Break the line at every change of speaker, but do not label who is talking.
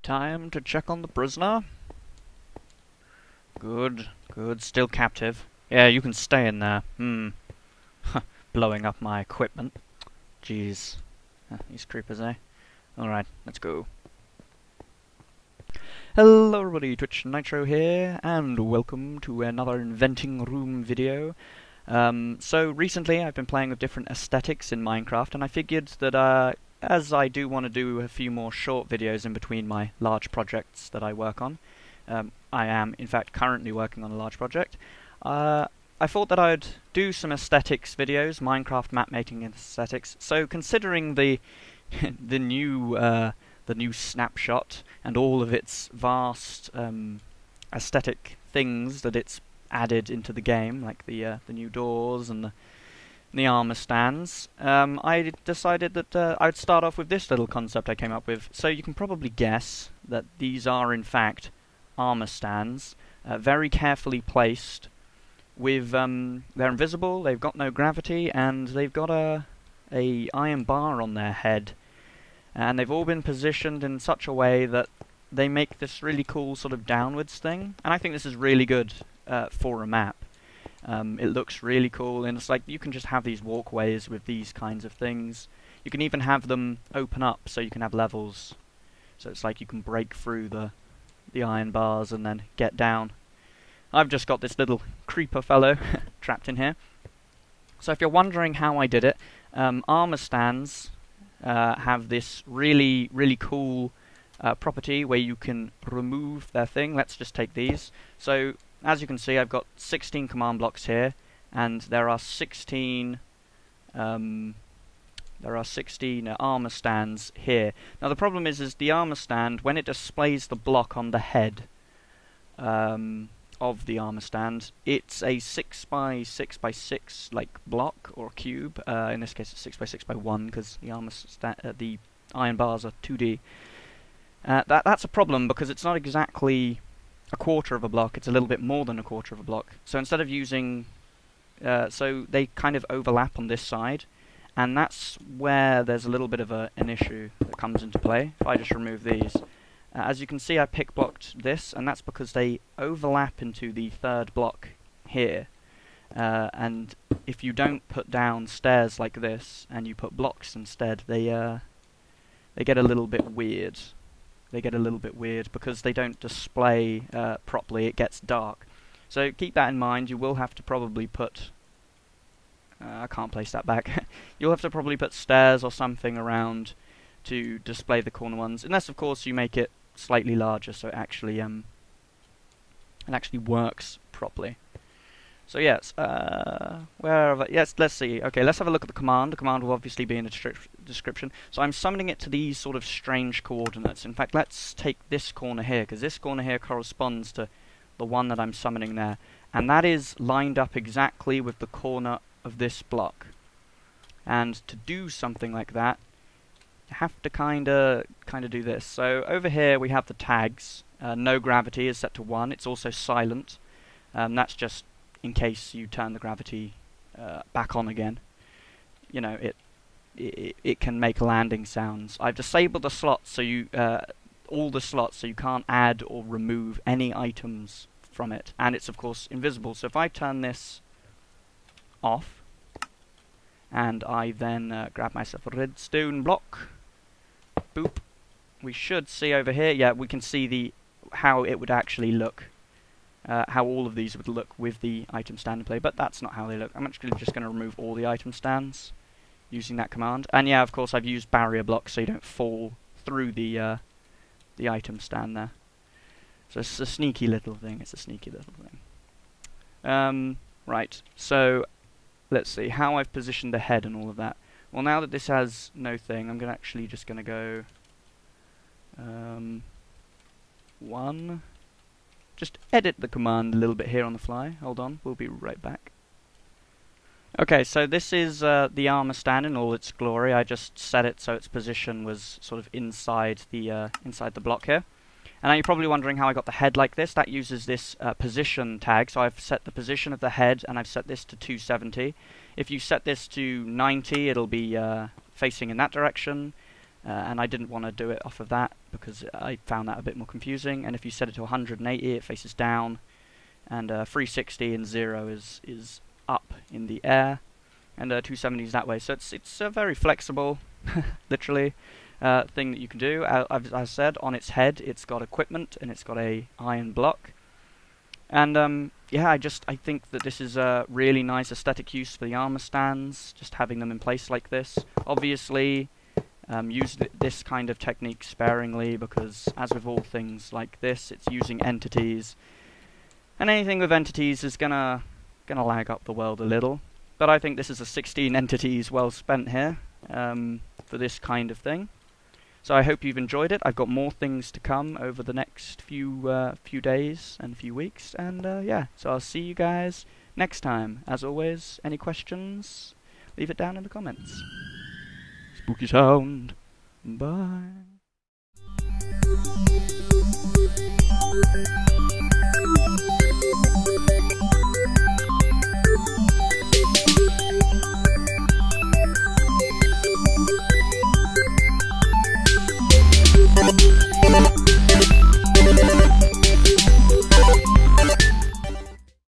Time to check on the prisoner. Good, good. Still captive. Yeah, you can stay in there. Blowing up my equipment. Jeez. These creepers, eh? Alright, let's go. Hello everybody, Twitch Nitro here, and welcome to another Inventing Room video. So recently I've been playing with different aesthetics in Minecraft, and I figured that as I do want to do a few more short videos in between my large projects that I work on, I am in fact currently working on a large project, I thought that I'd do some aesthetics videos, Minecraft map making aesthetics. So considering the the new snapshot and all of its vast aesthetic things that it's added into the game, like the new doors and the armor stands, I decided that I'd start off with this little concept I came up with. So you can probably guess that these are in fact armor stands, very carefully placed. With they're invisible, they've got no gravity, and they've got a iron bar on their head. And they've all been positioned in such a way that they make this really cool sort of downwards thing. And I think this is really good for a map. It looks really cool, and it's like you can just have these walkways with these kinds of things. You can even have them open up so you can have levels. So it's like you can break through the iron bars and then get down. I've just got this little creeper fellow trapped in here. So if you're wondering how I did it, armor stands have this really cool property where you can remove their thing. Let's just take these. So as you can see, I've got 16 command blocks here, and there are 16 armor stands here. Now the problem is the armor stand, when it displays the block on the head of the armor stand, it's a 6x6x6 like block or cube. In this case, it's 6x6x1 because the iron bars are 2D. That's a problem because it's not exactly a quarter of a block. It's a little bit more than a quarter of a block. So instead of using, so they kind of overlap on this side, and that's where there's a little bit of an issue that comes into play. If I just remove these. As you can see, I pick blocked this, and that's because they overlap into the third block here. And if you don't put down stairs like this, and you put blocks instead, they get a little bit weird. They get a little bit weird because they don't display properly. It gets dark. So keep that in mind. You will have to probably put... I can't place that back. You'll have to probably put stairs or something around to display the corner ones, unless of course you make it slightly larger so it actually works properly. So yes, let's see. Okay, let's have a look at the command. The command will obviously be in the description. So I'm summoning it to these sort of strange coordinates. In fact, let's take this corner here, because this corner here corresponds to the one that I'm summoning there, and that is lined up exactly with the corner of this block. And to do something like that, have to kind of do this. So over here we have the tags. No gravity is set to 1. It's also silent. That's just in case you turn the gravity back on again. You know, it can make landing sounds. I've disabled the slots so you all the slots so you can't add or remove any items from it, and it's of course invisible. So if I turn this off and I then grab myself a redstone block, boop, we should see over here, yeah, we can see how it would actually look, how all of these would look with the item stand in play, but that's not how they look. I'm actually just going to remove all the item stands using that command, and yeah, of course I've used barrier blocks so you don't fall through the item stand there. So it's a sneaky little thing, right, so let's see how I've positioned the head and all of that. Well, now that this has no thing, I'm just going to go 1. Just edit the command a little bit here on the fly. Hold on, we'll be right back. Okay, so this is the armor stand in all its glory. I just set it so its position was sort of inside the block here. And now you're probably wondering how I got the head like this. That uses this position tag. So I've set the position of the head, and I've set this to 270. If you set this to 90, it'll be facing in that direction. And I didn't want to do it off of that. because I found that a bit more confusing. And if you set it to 180, it faces down, and 360 and 0 is up in the air, and 270 is that way. So it's a very flexible, literally, thing that you can do. As I said, on its head, it's got equipment and it's got a iron block. And yeah, I think that this is a really nice aesthetic use for the armor stands, just having them in place like this. Obviously, use this kind of technique sparingly, because as with all things like this, it's using entities, and anything with entities is gonna lag up the world a little. But I think this is a 16 entities well spent here for this kind of thing. So I hope you've enjoyed it. I've got more things to come over the next few days and few weeks, and yeah, so I'll see you guys next time. As always, any questions, leave it down in the comments. Spooky sound. Bye.